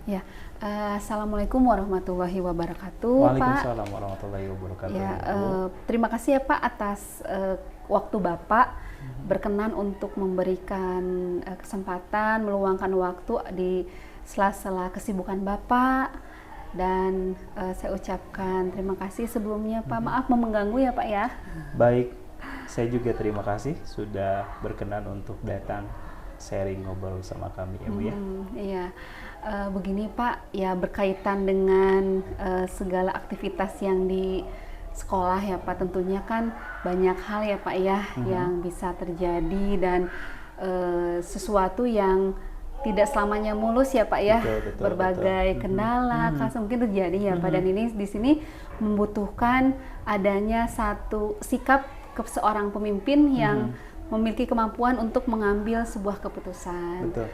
Ya, Assalamualaikum warahmatullahi wabarakatuh, Pak. Waalaikumsalam warahmatullahi wabarakatuh. Ya, terima kasih ya Pak atas waktu Bapak berkenan untuk memberikan kesempatan meluangkan waktu di sela-sela kesibukan Bapak, dan saya ucapkan terima kasih sebelumnya Pak. Maaf mengganggu ya Pak ya. Baik, saya juga terima kasih sudah berkenan untuk datang sharing ngobrol sama kami ya Bu ya. Iya, begini Pak, ya berkaitan dengan segala aktivitas yang di sekolah ya Pak, tentunya kan banyak hal ya Pak ya yang bisa terjadi, dan sesuatu yang tidak selamanya mulus ya Pak ya. Betul, Berbagai kendala kasus mungkin terjadi ya Pak, dan ini di sini membutuhkan adanya satu sikap seorang pemimpin yang memiliki kemampuan untuk mengambil sebuah keputusan. Betul.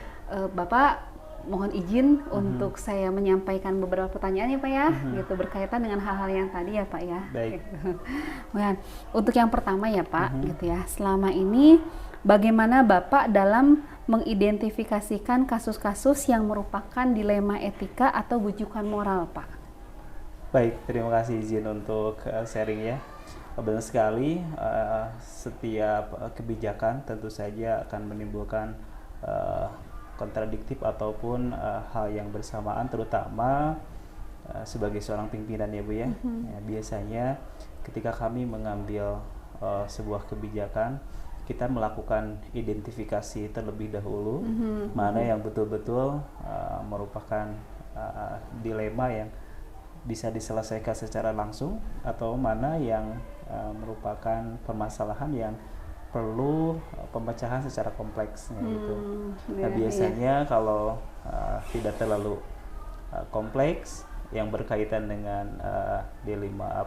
Bapak mohon izin untuk saya menyampaikan beberapa pertanyaan ya Pak ya, gitu berkaitan dengan hal-hal yang tadi ya Pak ya. Baik. Gitu. Untuk yang pertama ya Pak, gitu ya. Selama ini bagaimana Bapak dalam mengidentifikasikan kasus-kasus yang merupakan dilema etika atau bujukan moral, Pak? Baik, terima kasih izin untuk sharing ya. Benar sekali, setiap kebijakan tentu saja akan menimbulkan kontradiktif ataupun hal yang bersamaan, terutama sebagai seorang pimpinan ya Bu ya. Ya, biasanya ketika kami mengambil sebuah kebijakan, kita melakukan identifikasi terlebih dahulu mana yang betul-betul merupakan dilema yang bisa diselesaikan secara langsung, atau mana yang merupakan permasalahan yang perlu pemecahan secara kompleksnya gitu. Nah, biasanya kalau tidak terlalu kompleks yang berkaitan dengan dilema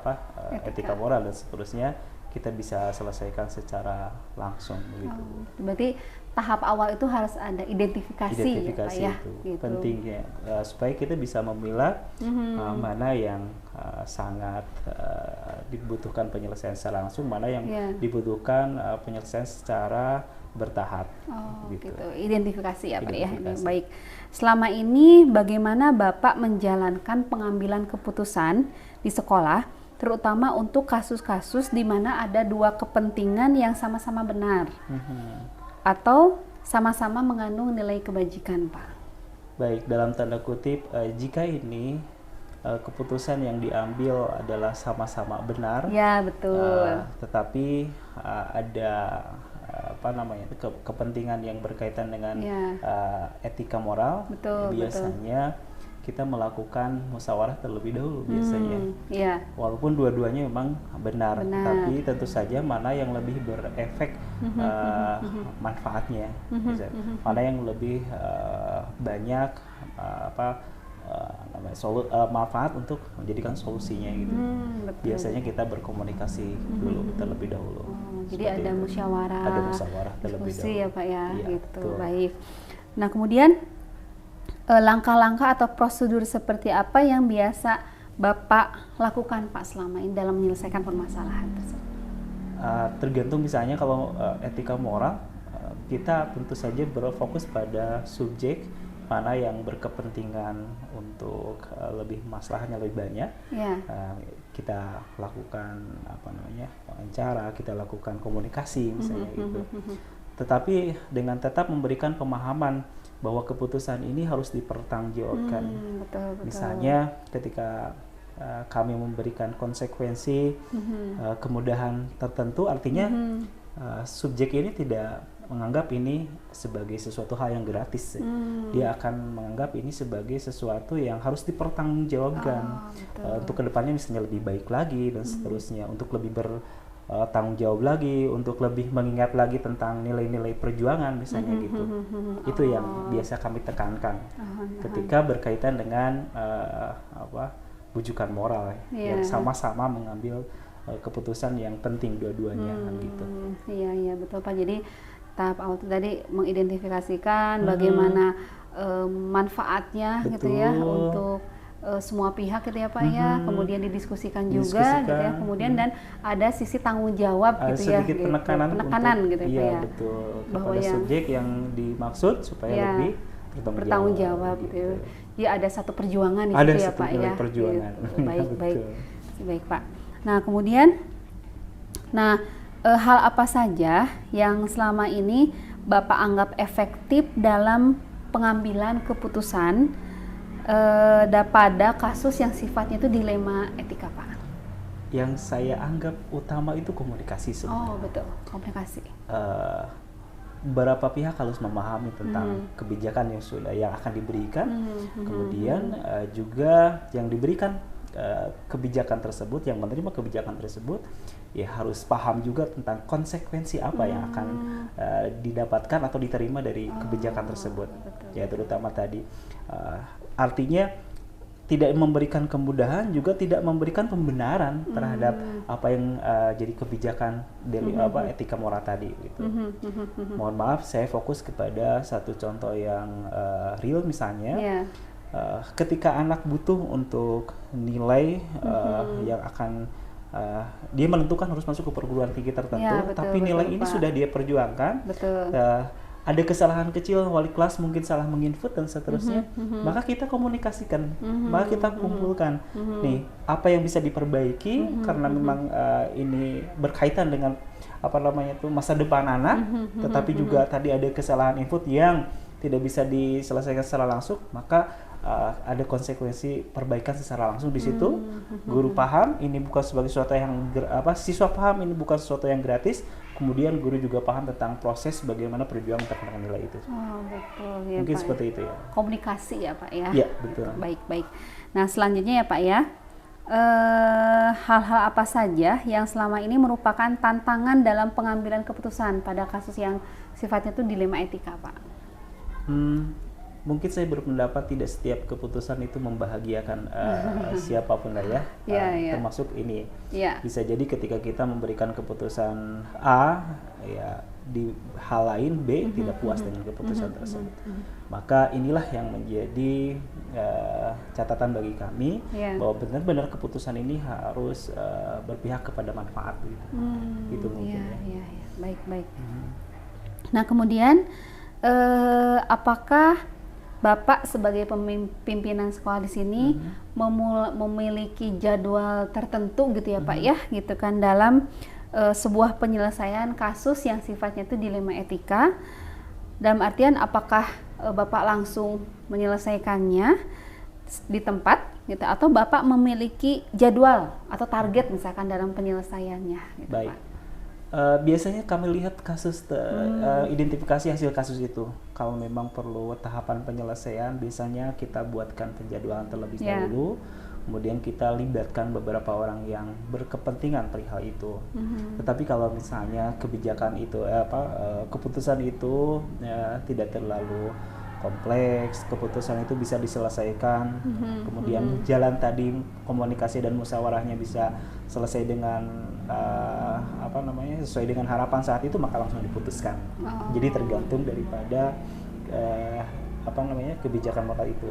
etika moral dan seterusnya, kita bisa selesaikan secara langsung begitu. Berarti tahap awal itu harus ada identifikasi ya Pak ya. Itu gitu. pentingnya supaya kita bisa memilah mana yang sangat dibutuhkan penyelesaian secara langsung, mana yang dibutuhkan penyelesaian secara bertahap. Gitu. Identifikasi ya Pak ya. Baik. Selama ini bagaimana Bapak menjalankan pengambilan keputusan di sekolah, terutama untuk kasus-kasus di mana ada dua kepentingan yang sama-sama benar atau sama-sama mengandung nilai kebajikan, Pak? Baik, dalam tanda kutip, jika ini keputusan yang diambil adalah sama-sama benar, ya betul, tetapi ada kepentingan yang berkaitan dengan etika moral, biasanya kita melakukan musyawarah terlebih dahulu biasanya. Walaupun dua-duanya memang benar, tapi tentu saja mana yang lebih berefek manfaatnya, mana yang lebih banyak manfaat untuk menjadikan solusinya gitu. Biasanya kita berkomunikasi dulu terlebih dahulu. Jadi ada musyawarah. Ada musyawarah terlebih dahulu. Ya Pak ya, gitu. Betul. Baik. Nah kemudian langkah-langkah atau prosedur seperti apa yang biasa Bapak lakukan Pak selama ini dalam menyelesaikan permasalahan tersebut? Tergantung, misalnya kalau etika moral, kita tentu saja berfokus pada subjek mana yang berkepentingan untuk lebih masalahnya lebih banyak. Kita lakukan wawancara, kita lakukan komunikasi misalnya gitu. Tetapi dengan tetap memberikan pemahaman bahwa keputusan ini harus dipertanggungjawabkan. Betul. Misalnya ketika kami memberikan konsekuensi kemudahan tertentu, artinya subjek ini tidak menganggap ini sebagai sesuatu hal yang gratis. Dia akan menganggap ini sebagai sesuatu yang harus dipertanggungjawabkan untuk kedepannya, misalnya lebih baik lagi dan seterusnya, untuk lebih tanggung jawab lagi, untuk lebih mengingat lagi tentang nilai-nilai perjuangan misalnya gitu. Itu yang biasa kami tekankan ketika berkaitan dengan bujukan moral yang sama-sama mengambil keputusan yang penting dua-duanya gitu. Iya betul Pak. Jadi tahap awal tadi mengidentifikasikan bagaimana manfaatnya gitu ya untuk semua pihak gitu ya Pak ya, kemudian didiskusikan juga gitu ya, kemudian dan ada sisi tanggung jawab gitu ya, penekanan untuk, gitu ya Pak ya, betul, kepada subjek yang dimaksud supaya lebih bertanggung jawab gitu. Jadi ada satu perjuangan di ada situ ya Pak ya. Perjuangan. Gitu. Baik Pak. Nah kemudian, hal apa saja yang selama ini Bapak anggap efektif dalam pengambilan keputusan pada kasus yang sifatnya itu dilema etika Pak? Yang saya anggap utama itu komunikasi sebenarnya. Oh betul, komunikasi. Beberapa pihak harus memahami tentang kebijakan yang akan diberikan, kemudian juga yang diberikan kebijakan tersebut, yang menerima kebijakan tersebut, ya harus paham juga tentang konsekuensi apa yang akan didapatkan atau diterima dari kebijakan tersebut. Betul. Ya terutama tadi, artinya tidak memberikan kemudahan, juga tidak memberikan pembenaran terhadap apa yang jadi kebijakan dari etika moral tadi gitu. Mohon maaf, saya fokus kepada satu contoh yang real misalnya. Ketika anak butuh untuk nilai yang akan dia menentukan harus masuk ke perguruan tinggi tertentu, tapi nilai ini sudah dia perjuangkan. Ada kesalahan kecil, wali kelas mungkin salah menginput dan seterusnya, maka kita komunikasikan, maka kita kumpulkan, nih apa yang bisa diperbaiki karena memang ini berkaitan dengan masa depan anak, tetapi juga tadi ada kesalahan input yang tidak bisa diselesaikan secara langsung, maka ada konsekuensi perbaikan secara langsung di situ. Guru paham ini bukan sebagai sesuatu yang siswa paham ini bukan sesuatu yang gratis. Kemudian guru juga paham tentang proses bagaimana perjuangan terkena nilai itu. Oh betul ya. Mungkin Pak, seperti itu ya. Komunikasi ya Pak ya. Iya betul. Baik. Nah selanjutnya ya Pak ya. Hal-hal apa saja yang selama ini merupakan tantangan dalam pengambilan keputusan pada kasus yang sifatnya itu dilema etika Pak? Mungkin saya berpendapat tidak setiap keputusan itu membahagiakan siapapun lah ya, termasuk ini. Bisa jadi ketika kita memberikan keputusan A, ya di hal lain B tidak puas dengan keputusan tersebut. Maka inilah yang menjadi catatan bagi kami bahwa benar-benar keputusan ini harus berpihak kepada manfaat gitu. Itu mungkin. Baik. Nah kemudian apakah Bapak sebagai pimpinan sekolah di sini memiliki jadwal tertentu gitu ya Pak ya, gitu kan dalam sebuah penyelesaian kasus yang sifatnya itu dilema etika. Dalam artian apakah Bapak langsung menyelesaikannya di tempat gitu atau Bapak memiliki jadwal atau target misalkan dalam penyelesaiannya gitu, Baik. Pak? Biasanya kami lihat kasus identifikasi hasil kasus itu. Kalau memang perlu tahapan penyelesaian, biasanya kita buatkan penjadwalan terlebih dahulu. Kemudian kita libatkan beberapa orang yang berkepentingan perihal itu. Tetapi kalau misalnya kebijakan itu, keputusan itu tidak terlalu kompleks, keputusan itu bisa diselesaikan, kemudian jalan tadi komunikasi dan musyawarahnya bisa selesai dengan sesuai dengan harapan saat itu, maka langsung diputuskan. Jadi tergantung daripada kebijakan maka itu.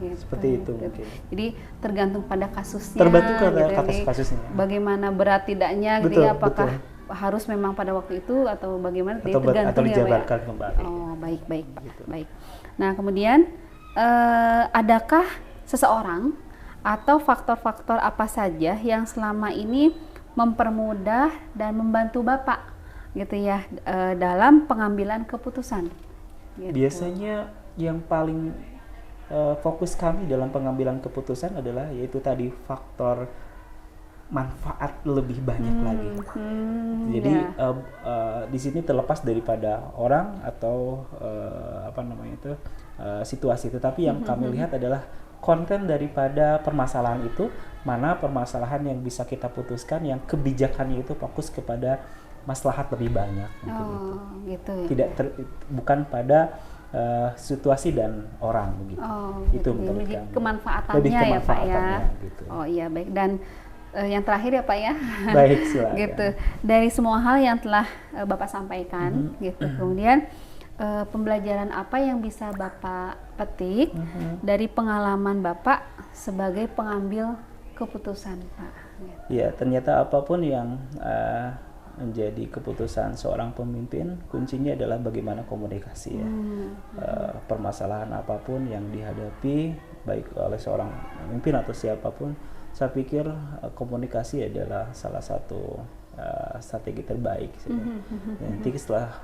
Gitu. Seperti itu mungkin. Jadi tergantung pada kasusnya. Tergantung pada gitu, kasusnya. Bagaimana berat tidaknya, gitu ya, apakah harus memang pada waktu itu atau bagaimana? Atau dijabarkan kembali. Oh baik Pak. Gitu. Baik. Nah kemudian adakah seseorang atau faktor-faktor apa saja yang selama ini mempermudah dan membantu Bapak gitu ya dalam pengambilan keputusan? Gitu. Biasanya yang paling fokus kami dalam pengambilan keputusan adalah yaitu tadi faktor manfaat lebih banyak lagi. Jadi di sini terlepas daripada orang atau situasi, tetapi yang kami lihat adalah konten daripada permasalahan itu, mana permasalahan yang bisa kita putuskan yang kebijakannya itu fokus kepada maslahat lebih banyak. Gitu ya. Tidak bukan pada situasi dan orang begitu. Itu lebih kemanfaatannya ya Pak ya. Gitu. Oh iya baik. Dan yang terakhir ya Pak ya. Baik, silakan. Gitu. Dari semua hal yang telah Bapak sampaikan gitu. Kemudian pembelajaran apa yang bisa Bapak petik dari pengalaman Bapak sebagai pengambil keputusan Pak? Ya, ternyata apapun yang menjadi keputusan seorang pemimpin, kuncinya adalah bagaimana komunikasi ya. Permasalahan apapun yang dihadapi baik oleh seorang pemimpin atau siapapun, saya pikir komunikasi adalah salah satu strategi terbaik. Nanti setelah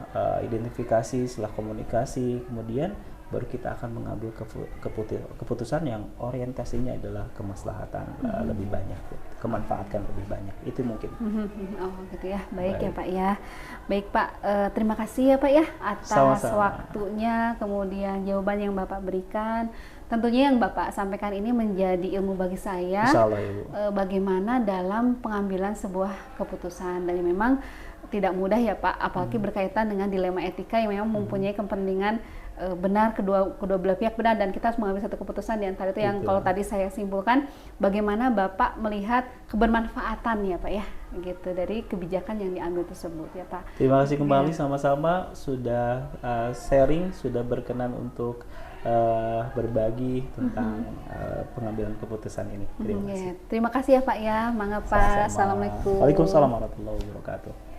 identifikasi, setelah komunikasi, kemudian baru kita akan mengambil keputusan yang orientasinya adalah kemaslahatan lebih banyak, kemanfaatkan lebih banyak. Itu mungkin. Oh gitu ya, baik ya Pak ya. Baik Pak, terima kasih ya Pak ya atas Sama-sama. waktunya, kemudian jawaban yang Bapak berikan. Tentunya yang Bapak sampaikan ini menjadi ilmu bagi saya. Insya Allah Ibu. Bagaimana dalam pengambilan sebuah keputusan, dan memang tidak mudah ya Pak, apalagi berkaitan dengan dilema etika yang memang mempunyai kepentingan benar, kedua belah pihak benar, dan kita harus mengambil satu keputusan di antara itu yang kalau tadi saya simpulkan, bagaimana Bapak melihat kebermanfaatan ya Pak ya, gitu, dari kebijakan yang diambil tersebut ya Pak. Terima kasih kembali, sama-sama sudah sharing, sudah berkenan untuk berbagi tentang pengambilan keputusan ini. Terima kasih. Terima kasih ya Pak ya, mangga Pak. Sama-sama. Assalamualaikum. Waalaikumsalam warahmatullahi wabarakatuh.